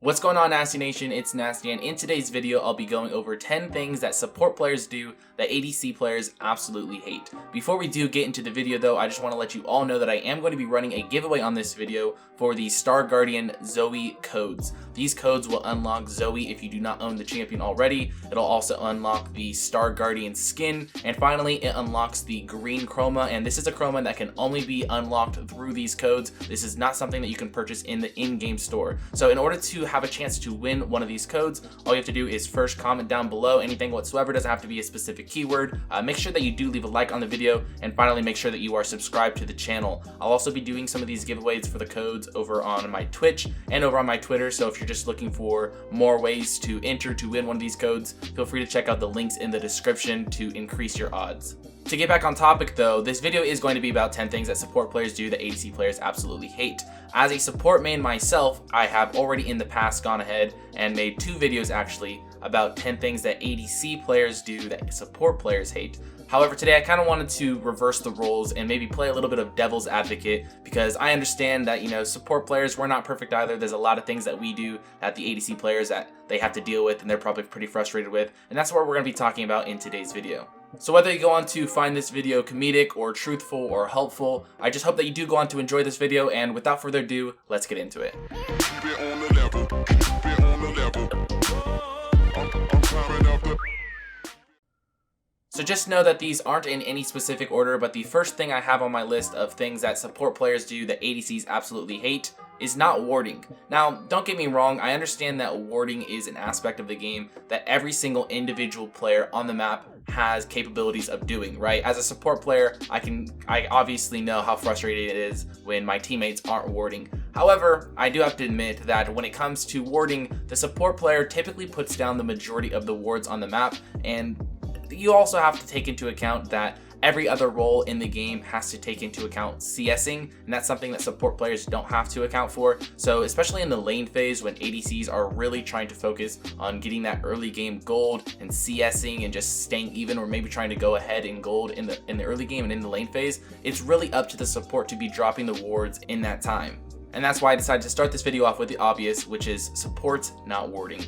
What's going on, Nasteey Nation? It's Nasteey, and in today's video, I'll be going over 10 things that support players do that ADC players absolutely hate. Before we do get into the video though, I just want to let you all know that I am going to be running a giveaway on this video for the Star Guardian Zoe codes. These codes will unlock Zoe if you do not own the champion already. It'll also unlock the Star Guardian skin, and finally it unlocks the green chroma, and this is a chroma that can only be unlocked through these codes. This is not something that you can purchase in the in-game store. So in order to have a chance to win one of these codes, all you have to do is first comment down below anything whatsoever. Doesn't have to be a specific keyword. Make sure that you do leave a like on the video, and finally make sure that you are subscribed to the channel. I'll also be doing some of these giveaways for the codes over on my Twitch and over on my Twitter, so if you're just looking for more ways to enter to win one of these codes, feel free to check out the links in the description to increase your odds. To get back on topic though, this video is going to be about 10 things that support players do that ADC players absolutely hate. As a support main myself, I have already in the past gone ahead and made 2 videos actually about 10 things that ADC players do that support players hate. However, today I kind of wanted to reverse the roles and maybe play a little bit of devil's advocate, because I understand that, support players, we're not perfect either. There's a lot of things that we do that the ADC players that they have to deal with and they're probably pretty frustrated with, and that's what we're going to be talking about in today's video. So whether you go on to find this video comedic or truthful or helpful, I just hope that you do go on to enjoy this video, and without further ado, let's get into it. So just know that these aren't in any specific order, but the first thing I have on my list of things that support players do that ADCs absolutely hate is not warding. Now, don't get me wrong, I understand that warding is an aspect of the game that every single individual player on the map has capabilities of doing, right? As a support player, I obviously know how frustrating it is when my teammates aren't warding. However, I do have to admit that when it comes to warding, the support player typically puts down the majority of the wards on the map, and you also have to take into account that every other role in the game has to take into account CSing, and that's something that support players don't have to account for. So especially in the lane phase, when ADCs are really trying to focus on getting that early game gold and CSing and just staying even, or maybe trying to go ahead in gold in the early game and in the lane phase, it's really up to the support to be dropping the wards in that time. And that's why I decided to start this video off with the obvious, which is supports not warding.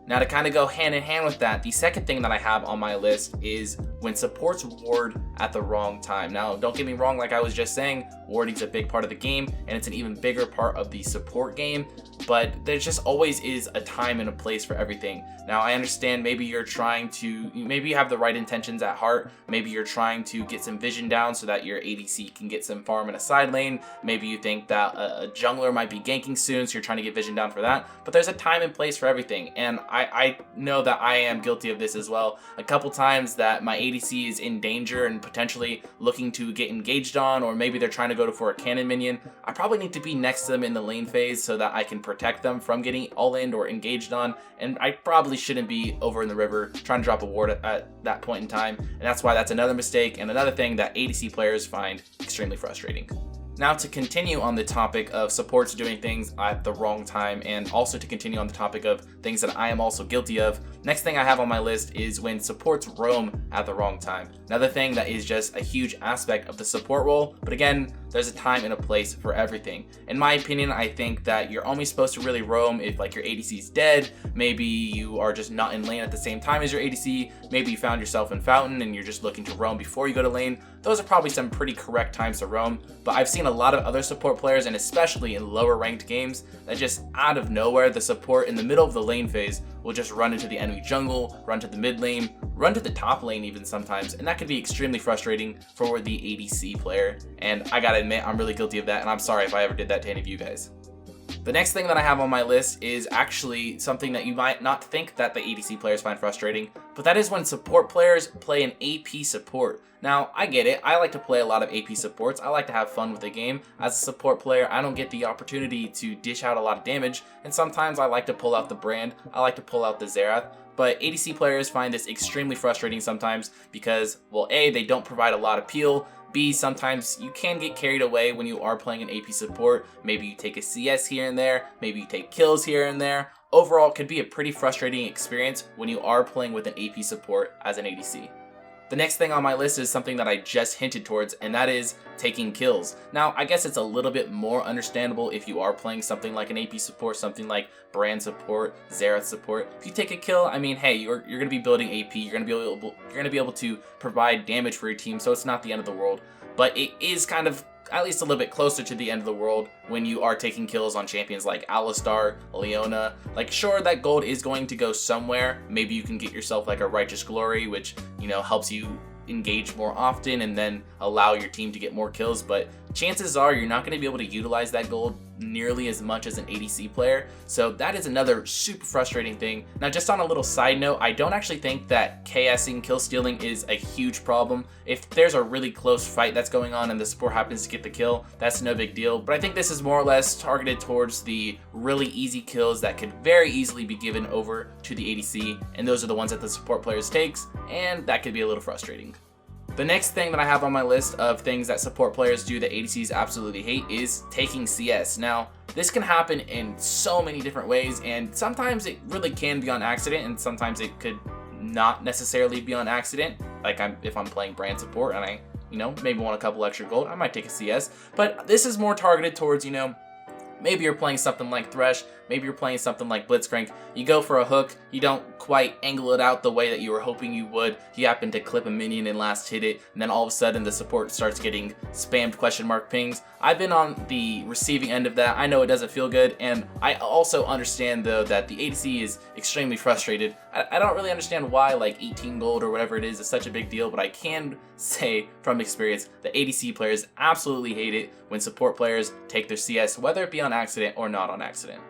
Now, to kind of go hand in hand with that, the second thing that I have on my list is when supports ward at the wrong time. Now, don't get me wrong, like I was just saying, warding's a big part of the game, and it's an even bigger part of the support game, but there just always is a time and a place for everything. Now, I understand maybe you have the right intentions at heart. Maybe you're trying to get some vision down so that your ADC can get some farm in a side lane. Maybe you think that a jungler might be ganking soon, so you're trying to get vision down for that. But there's a time and place for everything, and I know that I am guilty of this as well. A couple times that my ADC is in danger and potentially looking to get engaged on, or maybe they're trying to go for a cannon minion, I probably need to be next to them in the lane phase so that I can protect them from getting all-in or engaged on, and I probably shouldn't be over in the river trying to drop a ward at that point in time, and that's why that's another mistake and another thing that ADC players find extremely frustrating. Now, to continue on the topic of supports doing things at the wrong time, and also to continue on the topic of things that I am also guilty of, next thing I have on my list is when supports roam at the wrong time. Another thing that is just a huge aspect of the support role, but again, there's a time and a place for everything. In my opinion, I think that you're only supposed to really roam if like your ADC is dead, maybe you are just not in lane at the same time as your ADC, maybe you found yourself in fountain and you're just looking to roam before you go to lane. Those are probably some pretty correct times to roam, but I've seen a lot of other support players, and especially in lower ranked games, that just out of nowhere, the support in the middle of the lane phase will just run into the enemy jungle, run to the mid lane, run to the top lane even sometimes, and that can be extremely frustrating for the ADC player, and I gotta admit, I'm really guilty of that, and I'm sorry if I ever did that to any of you guys. The next thing that I have on my list is actually something that you might not think that the ADC players find frustrating, but that is when support players play an AP support. Now, I get it, I like to play a lot of AP supports, I like to have fun with the game. As a support player, I don't get the opportunity to dish out a lot of damage, and sometimes I like to pull out the Brand, I like to pull out the Xerath, but ADC players find this extremely frustrating sometimes because, well, A, they don't provide a lot of peel, B, sometimes you can get carried away when you are playing an AP support. Maybe you take a CS here and there, maybe you take kills here and there. Overall, it could be a pretty frustrating experience when you are playing with an AP support as an ADC. The next thing on my list is something that I just hinted towards, and that is taking kills. Now, I guess it's a little bit more understandable if you are playing something like an AP support, something like Brand support, Xerath support. If you take a kill, I mean, hey, you're going to be building AP, you're going to be able to provide damage for your team, so it's not the end of the world. But it is kind of at least a little bit closer to the end of the world when you are taking kills on champions like Alistar, Leona. Like, sure, that gold is going to go somewhere. Maybe you can get yourself like a Righteous Glory, which, you know, helps you engage more often and then allow your team to get more kills, but chances are you're not going to be able to utilize that gold nearly as much as an ADC player, so that is another super frustrating thing. Now, just on a little side note, I don't actually think that KSing, kill stealing, is a huge problem. If there's a really close fight that's going on and the support happens to get the kill, that's no big deal, but I think this is more or less targeted towards the really easy kills that could very easily be given over to the ADC, and those are the ones that the support players takes, and that could be a little frustrating. The next thing that I have on my list of things that support players do that ADCs absolutely hate is taking CS. Now, this can happen in so many different ways, and sometimes it really can be on accident, and sometimes it could not necessarily be on accident. Like, if I'm playing Brand support and I, maybe want a couple extra gold, I might take a CS. But this is more targeted towards, maybe you're playing something like Thresh, maybe you're playing something like Blitzcrank, you go for a hook, you don't quite angle it out the way that you were hoping you would, you happen to clip a minion and last hit it, and then all of a sudden the support starts getting spammed question mark pings. I've been on the receiving end of that. I know it doesn't feel good, and I also understand though that the ADC is extremely frustrated. I don't really understand why like 18 gold or whatever it is such a big deal, but I can say from experience that ADC players absolutely hate it when support players take their CS, whether it be on accident or not on accident.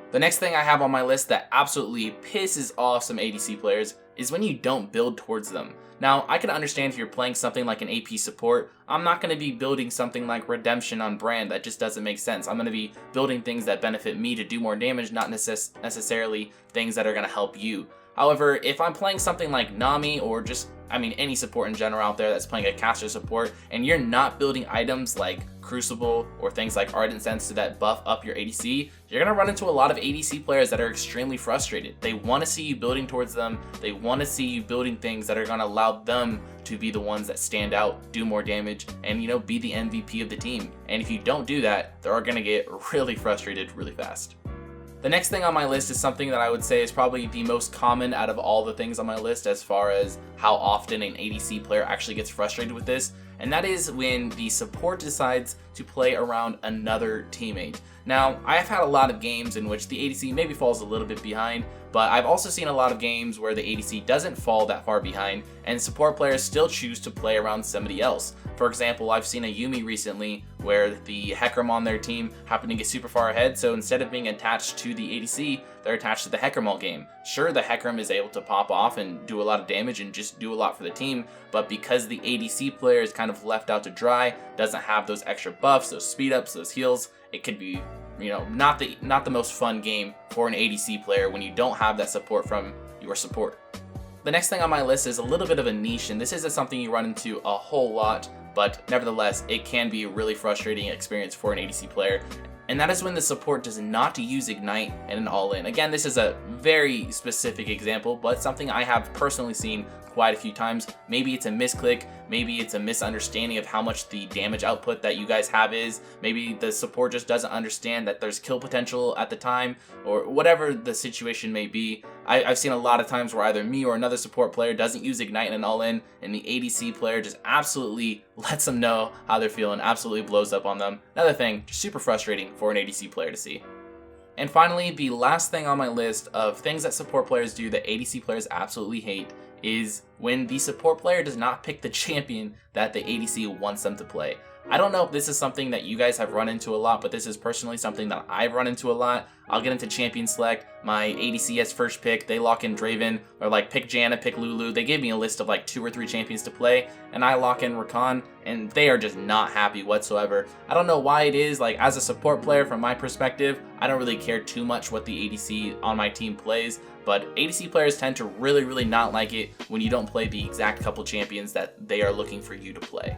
The next thing I have on my list that absolutely pisses off some ADC players is when you don't build towards them. Now, I can understand if you're playing something like an AP support, I'm not going to be building something like Redemption on Brand. That just doesn't make sense. I'm going to be building things that benefit me to do more damage, not necessarily things that are going to help you. However, if I'm playing something like Nami or just, any support in general out there that's playing a caster support, and you're not building items like Crucible or things like Ardent Sense that buff up your ADC, you're going to run into a lot of ADC players that are extremely frustrated. They want to see you building towards them. They want to see you building things that are going to allow them to be the ones that stand out, do more damage, and be the MVP of the team. And if you don't do that, they're going to get really frustrated really fast. The next thing on my list is something that I would say is probably the most common out of all the things on my list as far as how often an ADC player actually gets frustrated with this, and that is when the support decides to play around another teammate. Now, I've had a lot of games in which the ADC maybe falls a little bit behind, but I've also seen a lot of games where the ADC doesn't fall that far behind, and support players still choose to play around somebody else. For example, I've seen a Yuumi recently where the Hecarim on their team happened to get super far ahead, so instead of being attached to the ADC, they're attached to the Hecarim all game. Sure, the Hecarim is able to pop off and do a lot of damage and just do a lot for the team, but because the ADC player is kind of left out to dry, doesn't have those extra buffs, those speed ups, those heals, it could be not the most fun game for an ADC player when you don't have that support from your support. The next thing on my list is a little bit of a niche, and this isn't something you run into a whole lot, but nevertheless, it can be a really frustrating experience for an ADC player, and that is when the support does not use Ignite and an all-in. Again, this is a very specific example, but something I have personally seen quite a few times. Maybe it's a misclick, maybe it's a misunderstanding of how much the damage output that you guys have is, maybe the support just doesn't understand that there's kill potential at the time, or whatever the situation may be. I've seen a lot of times where either me or another support player doesn't use Ignite and an all-in, and the ADC player just absolutely lets them know how they're feeling, absolutely blows up on them. Another thing, just super frustrating for an ADC player to see. And finally, the last thing on my list of things that support players do that ADC players absolutely hate is when the support player does not pick the champion that the ADC wants them to play. I don't know if this is something that you guys have run into a lot, but this is personally something that I've run into a lot. I'll get into champion select, my ADC has first pick, they lock in Draven, or like pick Janna, pick Lulu. They give me a list of like 2 or 3 champions to play, and I lock in Rakan, and they are just not happy whatsoever. I don't know why it is, like as a support player from my perspective, I don't really care too much what the ADC on my team plays, but ADC players tend to really not like it when you don't play the exact couple champions that they are looking for you to play.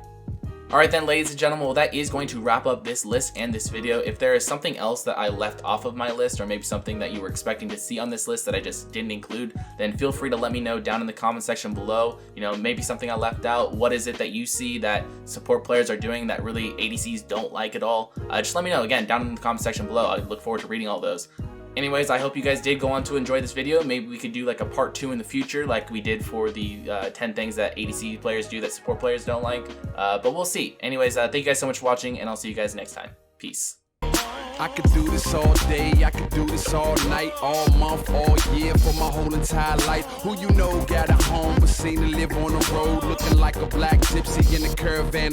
Alright then, ladies and gentlemen, well, that is going to wrap up this list and this video. If there is something else that I left off of my list, or maybe something that you were expecting to see on this list that I just didn't include, then feel free to let me know down in the comment section below. You know, maybe something I left out. What is it that you see that support players are doing that really ADCs don't like at all? Just let me know, again, down in the comment section below. I look forward to reading all those. Anyways, I hope you guys did go on to enjoy this video. Maybe we could do like a part 2 in the future, like we did for the 10 things that ADC players do that support players don't like. But we'll see. Anyways, thank you guys so much for watching, and I'll see you guys next time. Peace. I could do this all day, I could do this all night, all month, all year, for my whole entire life. Who you know got a home, but seen to live on the road, looking like a black gypsy in a caravan.